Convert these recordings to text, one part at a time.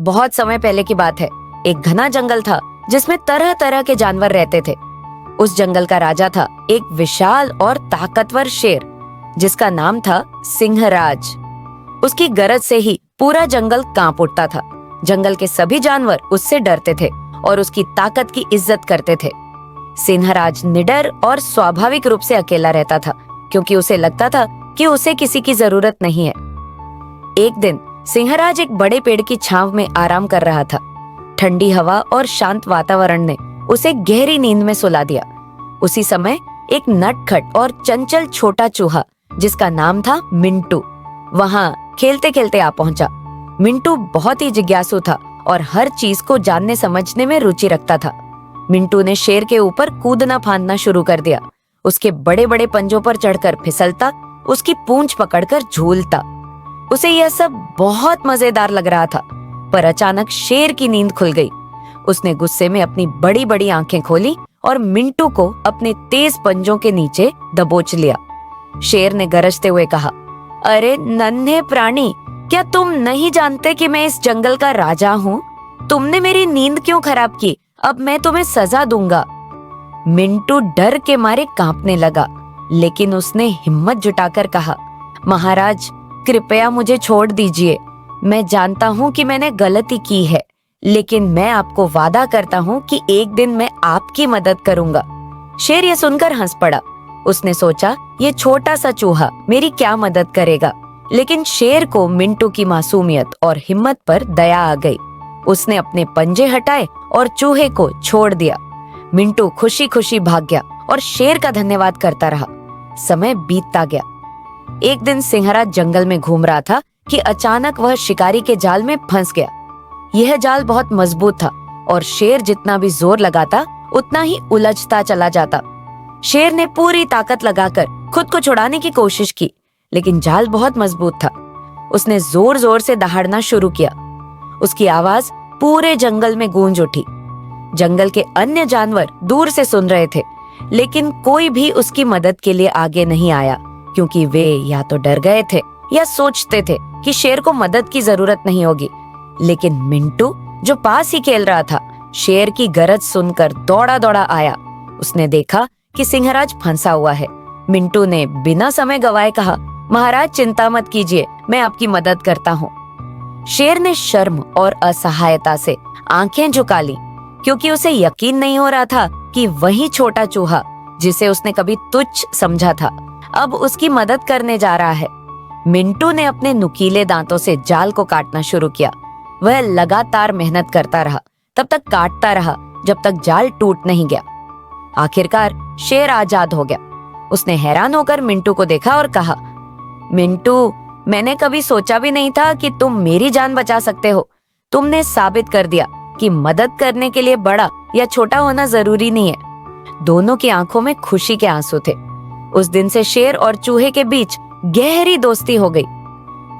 बहुत समय पहले की बात है। एक घना जंगल था जिसमें तरह तरह के जानवर रहते थे। उस जंगल का राजा था एक विशाल और ताकतवर शेर जिसका नाम था सिंहराज। उसकी गरज से ही पूरा जंगल कांप उठता था। जंगल के सभी जानवर उससे डरते थे और उसकी ताकत की इज्जत करते थे। सिंहराज निडर और स्वाभाविक रूप से अकेला रहता था क्योंकि उसे लगता था कि उसे किसी की जरूरत नहीं है। एक दिन सिंहराज एक बड़े पेड़ की छांव में आराम कर रहा था। ठंडी हवा और शांत वातावरण ने उसे गहरी नींद में सुला दिया। उसी समय एक नटखट और चंचल छोटा चूहा जिसका नाम था मिंटू वहां खेलते खेलते आ पहुंचा। मिंटू बहुत ही जिज्ञासु था और हर चीज को जानने समझने में रुचि रखता था। मिंटू ने शेर के ऊपर कूदना फांदना शुरू कर दिया। उसके बड़े बड़े पंजों पर चढ़कर फिसलता, उसकी पूंछ पकड़कर झूलता। उसे यह सब बहुत मजेदार लग रहा था। पर अचानक शेर की नींद खुल गई। उसने गुस्से में अपनी बड़ी बड़ी आंखें खोली और मिंटू को अपने तेज पंजों के नीचे दबोच लिया। शेर ने गरजते हुए कहा, अरे नन्हे प्राणी, क्या तुम नहीं जानते कि मैं इस जंगल का राजा हूँ? तुमने मेरी नींद क्यों खराब की? अब मैं तुम्हें सजा दूंगा। मिंटू डर के मारे कांपने लगा, लेकिन उसने हिम्मत जुटाकर कहा, महाराज कृपया मुझे छोड़ दीजिए। मैं जानता हूँ कि मैंने गलती की है, लेकिन मैं आपको वादा करता हूँ कि एक दिन मैं आपकी मदद करूंगा। शेर ये सुनकर हंस पड़ा। उसने सोचा, ये छोटा सा चूहा मेरी क्या मदद करेगा? लेकिन शेर को मिंटू की मासूमियत और हिम्मत पर दया आ गई। उसने अपने पंजे हटाए और चूहे को छोड़ दिया। मिंटू खुशी खुशी भाग गया और शेर का धन्यवाद करता रहा। समय बीतता गया। एक दिन सिंहराज जंगल में घूम रहा था कि अचानक वह शिकारी के जाल में फंस गया। यह जाल बहुत मजबूत था और शेर जितना भी जोर लगाता उतना ही उलझता चला जाता। शेर ने पूरी ताकत लगाकर खुद को छुड़ाने की कोशिश की, लेकिन जाल बहुत मजबूत था। उसने जोर जोर से दहाड़ना शुरू किया। उसकी आवाज पूरे जंगल में गूंज उठी। जंगल के अन्य जानवर दूर से सुन रहे थे, लेकिन कोई भी उसकी मदद के लिए आगे नहीं आया, क्योंकि वे या तो डर गए थे या सोचते थे कि शेर को मदद की जरूरत नहीं होगी। लेकिन मिंटू, जो पास ही खेल रहा था, शेर की गरज सुनकर दौड़ा दौड़ा आया। उसने देखा कि सिंहराज फंसा हुआ है। मिंटू ने बिना समय गवाए कहा, महाराज चिंता मत कीजिए, मैं आपकी मदद करता हूँ। शेर ने शर्म और असहायता से आंखें झुका ली, क्योंकि उसे यकीन नहीं हो रहा था कि वही छोटा चूहा जिसे उसने कभी तुच्छ समझा था, अब उसकी मदद करने जा रहा है। मिंटू ने अपने नुकीले दांतों से जाल को काटना शुरू किया। वह लगातार मेहनत करता रहा, तब तक काटता रहा जब तक जाल टूट नहीं गया। आखिरकार शेर आजाद हो गया। उसने हैरान होकर मिंटू को देखा और कहा, मिंटू, मैंने कभी सोचा भी नहीं था कि तुम मेरी जान बचा सकते हो। तुमने साबित कर दिया कि मदद करने के लिए बड़ा या छोटा होना जरूरी नहीं है। दोनों की आंखों में खुशी के आंसू थे। उस दिन से शेर और चूहे के बीच गहरी दोस्ती हो गई।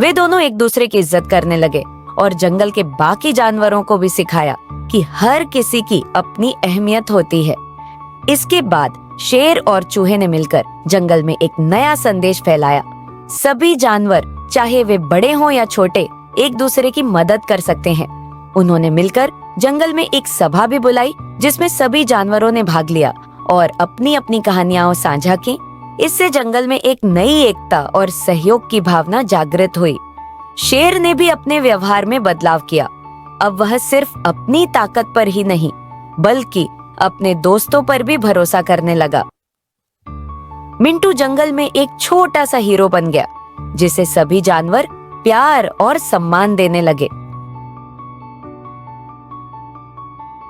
वे दोनों एक दूसरे की इज्जत करने लगे और जंगल के बाकी जानवरों को भी सिखाया कि हर किसी की अपनी अहमियत होती है। इसके बाद शेर और चूहे ने मिलकर जंगल में एक नया संदेश फैलाया। सभी जानवर, चाहे वे बड़े हों या छोटे, एक दूसरे की मदद कर सकते हैं। उन्होंने मिलकर जंगल में एक सभा भी बुलाई, जिसमें सभी जानवरों ने भाग लिया और अपनी अपनी कहानियां साझा की। इससे जंगल में एक नई एकता और सहयोग की भावना जागृत हुई। शेर ने भी अपने व्यवहार में बदलाव किया। अब वह सिर्फ अपनी ताकत पर ही नहीं, बल्कि अपने दोस्तों पर भी भरोसा करने लगा। मिंटू जंगल में एक छोटा सा हीरो बन गया, जिसे सभी जानवर प्यार और सम्मान देने लगे।